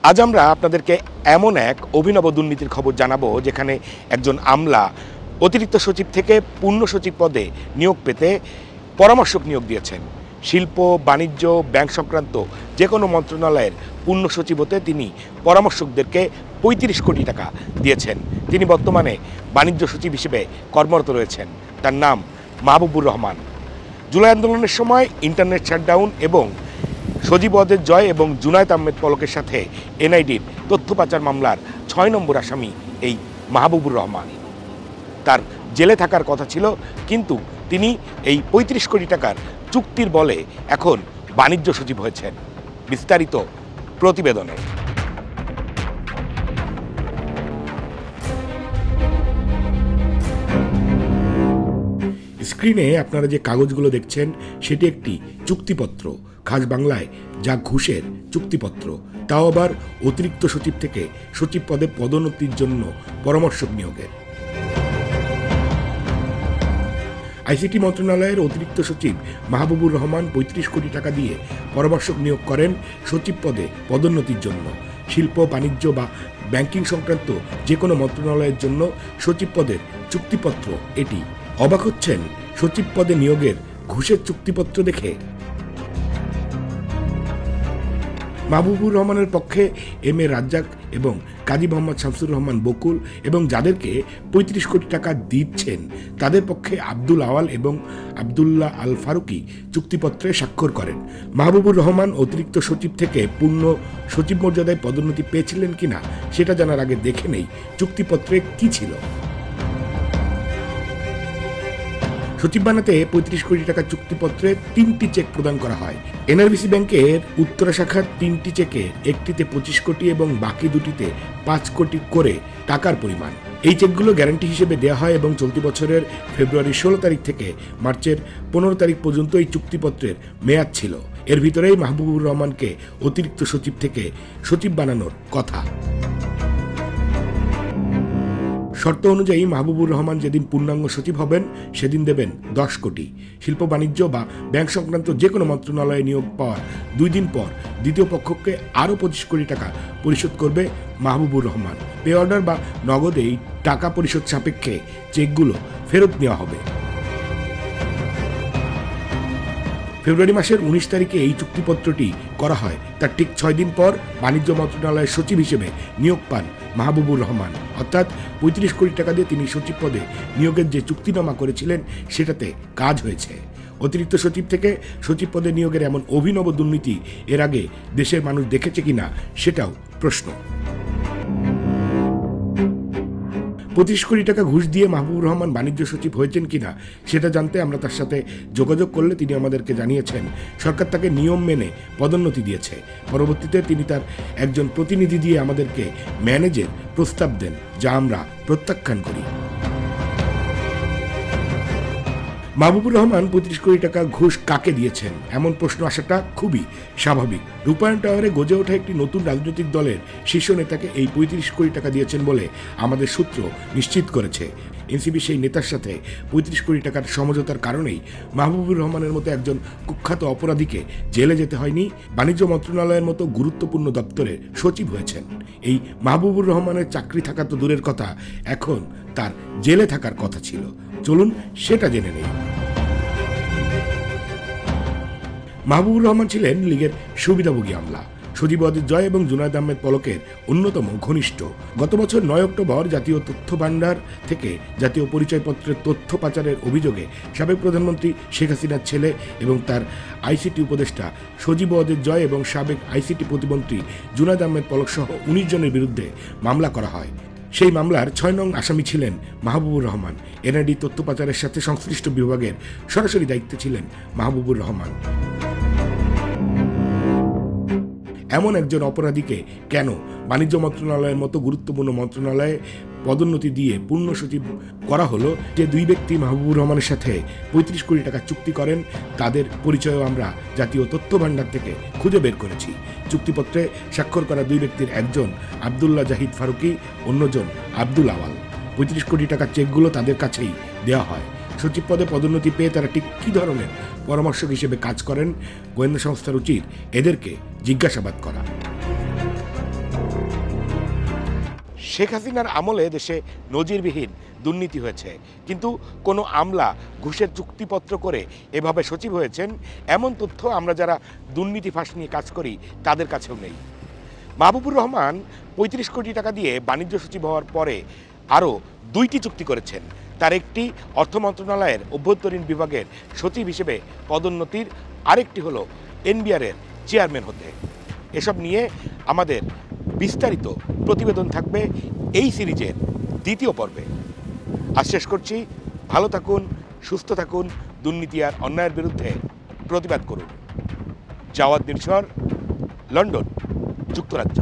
আজ আমরা আপনাদেরকে এমন এক অভিনব দুর্নীতির খবর জানাবো যেখানে একজন আমলা অতিরিক্ত সচিব থেকে পূর্ণ সচিব পদে নিয়োগ পেতে পরামর্শক নিয়োগ দিয়েছেন। শিল্প, বাণিজ্য, ব্যাংক সংক্রান্ত যে কোনো মন্ত্রণালয়ের পূর্ণ সচিব হতে তিনি পরামর্শকদেরকে ৩৫ কোটি টাকা দিয়েছেন। তিনি বর্তমানে বাণিজ্য সচিব হিসেবে কর্মরত রয়েছেন। তার নাম মাহবুবুর রহমান। জুলাই আন্দোলনের সময় ইন্টারনেট শাটডাউন এবং সজীব ওয়াজেদ জয় এবং জুনায়েদ আহমেদ পলকের সাথে এনআইডির তথ্য পাচার মামলার ৬ নম্বর আসামি এই মাহবুবুর রহমান। তার জেলে থাকার কথা ছিল, কিন্তু তিনি এই ৩৫ কোটি টাকার চুক্তির বলে এখন বাণিজ্য সচিব হয়েছেন। বিস্তারিত প্রতিবেদনে। স্ক্রিনে আপনারা যে কাগজগুলো দেখছেন সেটি একটি চুক্তিপত্র, খাস বাংলায় যা ঘুষের চুক্তিপত্র, তাও আবার অতিরিক্ত সচিব থেকে সচিব পদে পদোন্নতির জন্য পরামর্শক নিয়োগের। আইসিটি মন্ত্রণালয়ের অতিরিক্ত সচিব মাহবুবুর রহমান ৩৫ কোটি টাকা দিয়ে পরামর্শক নিয়োগ করেন সচিব পদে পদোন্নতির জন্য। শিল্প, বাণিজ্য বা ব্যাংকিং সংক্রান্ত যে কোনো মন্ত্রণালয়ের জন্য সচিব পদের চুক্তিপত্র এটি। অবাক হচ্ছেন সচিব পদে নিয়োগের ঘুষের চুক্তিপত্র দেখে? মাহবুবুর রহমানের পক্ষে এম এ রাজ্জাক এবং কাজী মোহাম্মদ শামসুর রহমান বকুল এবং যাদেরকে ৩৫ কোটি টাকা দিচ্ছেন তাদের পক্ষে আব্দুল আওয়াল এবং আবদুল্লাহ আল ফারুকি চুক্তিপত্রে স্বাক্ষর করেন। মাহবুবুর রহমান অতিরিক্ত সচিব থেকে পূর্ণ সচিব মর্যাদায় পদোন্নতি পেয়েছিলেন কিনা সেটা জানার আগে দেখে নেই চুক্তিপত্রে কি ছিল। সচিব বানাতে ৩৫ কোটি টাকা চুক্তিপত্রে ৩টি চেক প্রদান করা হয়। এনআরবিসি ব্যাংকের উত্তরা শাখার ৩টি চেকে একটিতে ২৫ কোটি এবং বাকি দুটিতে ৫ কোটি করে টাকার পরিমাণ। এই চেকগুলো গ্যারান্টি হিসেবে দেওয়া হয় এবং চলতি বছরের ফেব্রুয়ারি ১৬ তারিখ থেকে মার্চের ১৫ তারিখ পর্যন্ত এই চুক্তিপত্রের মেয়াদ ছিল। এর ভিতরেই মাহবুবুর রহমানকে অতিরিক্ত সচিব থেকে সচিব বানানোর কথা। শর্ত অনুযায়ী মাহবুবুর রহমান যেদিন পূর্ণাঙ্গ সচিব হবেন সেদিন দেবেন ১০ কোটি। শিল্প, বাণিজ্য বা ব্যাংক সংক্রান্ত যে কোনো মন্ত্রণালয়ে নিয়োগ পাওয়ার ২ দিন পর দ্বিতীয় পক্ষকে আরও ২৫ কোটি টাকা পরিশোধ করবে মাহবুবুর রহমান। পে অর্ডার বা নগদেই টাকা পরিশোধ সাপেক্ষে চেকগুলো ফেরত নেওয়া হবে। ফেব্রুয়ারি মাসের ১৯ তারিখে এই চুক্তিপত্রটি করা হয়। তার ঠিক ৬ দিন পর বাণিজ্য মন্ত্রণালয়ের সচিব হিসেবে নিয়োগ পান মাহবুবুর রহমান। অর্থাৎ ৩৫ কোটি টাকা দিয়ে তিনি সচিব পদে নিয়োগের যে চুক্তিনামা করেছিলেন সেটাতে কাজ হয়েছে। অতিরিক্ত সচিব থেকে সচিব পদে নিয়োগের এমন অভিনব দুর্নীতি এর আগে দেশের মানুষ দেখেছে কিনা সেটাও প্রশ্ন। ২৫ কোটি টাকা ঘুষ দিয়ে মাহবুবুর রহমান বাণিজ্য সচিব হয়েছেন কিনা সেটা জানতে আমরা তার সাথে যোগাযোগ করলে তিনি আমাদেরকে জানিয়েছেন সরকার তাকে নিয়ম মেনে পদোন্নতি দিয়েছে। পরবর্তীতে তিনি তার একজন প্রতিনিধি দিয়ে আমাদেরকে ম্যানেজের প্রস্তাব দেন, যা আমরা প্রত্যাখ্যান করি। মাহবুবুর রহমান ৩৫ কোটি টাকা ঘুষ কাকে দিয়েছেন এমন প্রশ্ন আসাটা খুবই স্বাভাবিক। রূপায়ণ টাওয়ারে গজে ওঠা একটি নতুন রাজনৈতিক দলের শীর্ষ নেতাকে এই ৩৫ কোটি টাকা দিয়েছেন বলে আমাদের সূত্র নিশ্চিত করেছে। এনসিপি সেই নেতার সাথে ৩৫ কোটি টাকার সমঝোতার কারণেই মাহবুবুর রহমানের মতো একজন কুখ্যাত অপরাধীকে জেলে যেতে হয়নি, বাণিজ্য মন্ত্রণালয়ের মতো গুরুত্বপূর্ণ দপ্তরের সচিব হয়েছেন। এই মাহবুবুর রহমানের চাকরি থাকা তো দূরের কথা, এখন তার জেলে থাকার কথা ছিল। চলুন সেটা জেনে নেই। মাহবুবুর রহমান ছিলেন লীগের সুবিধাভোগী আমলা, সজীব ওয়াজেদ জয় এবং জুনায়েদ আহমেদ পলকের অন্যতম ঘনিষ্ঠ। গত বছর ৯ অক্টোবর জাতীয় তথ্য ভাণ্ডার থেকে জাতীয় পরিচয়পত্রের তথ্য পাচারের অভিযোগে সাবেক প্রধানমন্ত্রী শেখ হাসিনার ছেলে এবং তার আইসিটি উপদেষ্টা সজীব ওয়াজেদ জয় এবং সাবেক আইসিটি প্রতিমন্ত্রী জুনায়েদ আহমেদ পলক সহ ১৯ জনের বিরুদ্ধে মামলা করা হয়। সেই মামলার ৬ নং আসামি ছিলেন মাহবুবুর রহমান। এনআইডি তথ্য পাচারের সাথে সংশ্লিষ্ট বিভাগের সরাসরি দায়িত্বে ছিলেন মাহবুবুর রহমান। এমন একজন অপরাধীকে কেন বাণিজ্য মন্ত্রণালয়ের মতো গুরুত্বপূর্ণ মন্ত্রণালয়ে পদোন্নতি দিয়ে পূর্ণ সচিব করা হলো? যে দুই ব্যক্তি মাহবুবুর রহমানের সাথে ৩৫ কোটি টাকা চুক্তি করেন তাদের পরিচয়ও আমরা জাতীয় তথ্য ভাণ্ডার থেকে খুঁজে বের করেছি। চুক্তিপত্রে স্বাক্ষর করা দুই ব্যক্তির একজন আবদুল্লাহ জাহিদ ফারুকি, অন্যজন আব্দুল আওয়াল। ৩৫ কোটি টাকার চেকগুলো তাদের কাছেই দেওয়া হয়। সচিব পদে পদোন্নতি পেয়ে তারা ঠিক কী ধরনের পরামর্শক হিসেবে কাজ করেন গোয়েন্দা সংস্থার উচিত এদেরকে জিজ্ঞাসাবাদ করা। শেখ হাসিনার আমলে দেশে নজিরবিহীন দুর্নীতি হয়েছে, কিন্তু কোনো আমলা ঘুষের চুক্তিপত্র করে এভাবে সচিব হয়েছেন এমন তথ্য আমরা যারা দুর্নীতি ফাঁস নিয়ে কাজ করি তাদের কাছেও নেই। মাহবুবুর রহমান ৩৫ কোটি টাকা দিয়ে বাণিজ্য সচিব হওয়ার পরে আরও ২টি চুক্তি করেছেন। তার একটি অর্থ মন্ত্রণালয়ের অভ্যন্তরীণ বিভাগের সচিব হিসেবে পদোন্নতির, আরেকটি হলো এনবিআরের চেয়ারম্যান হতে। এসব নিয়ে আমাদের বিস্তারিত প্রতিবেদন থাকবে এই সিরিজের দ্বিতীয় পর্বে। আজ শেষ করছি। ভালো থাকুন, সুস্থ থাকুন, দুর্নীতি আর অন্যায়ের বিরুদ্ধে প্রতিবাদ করুন। জাওয়াদ নির্ঝর, লন্ডন, যুক্তরাজ্য।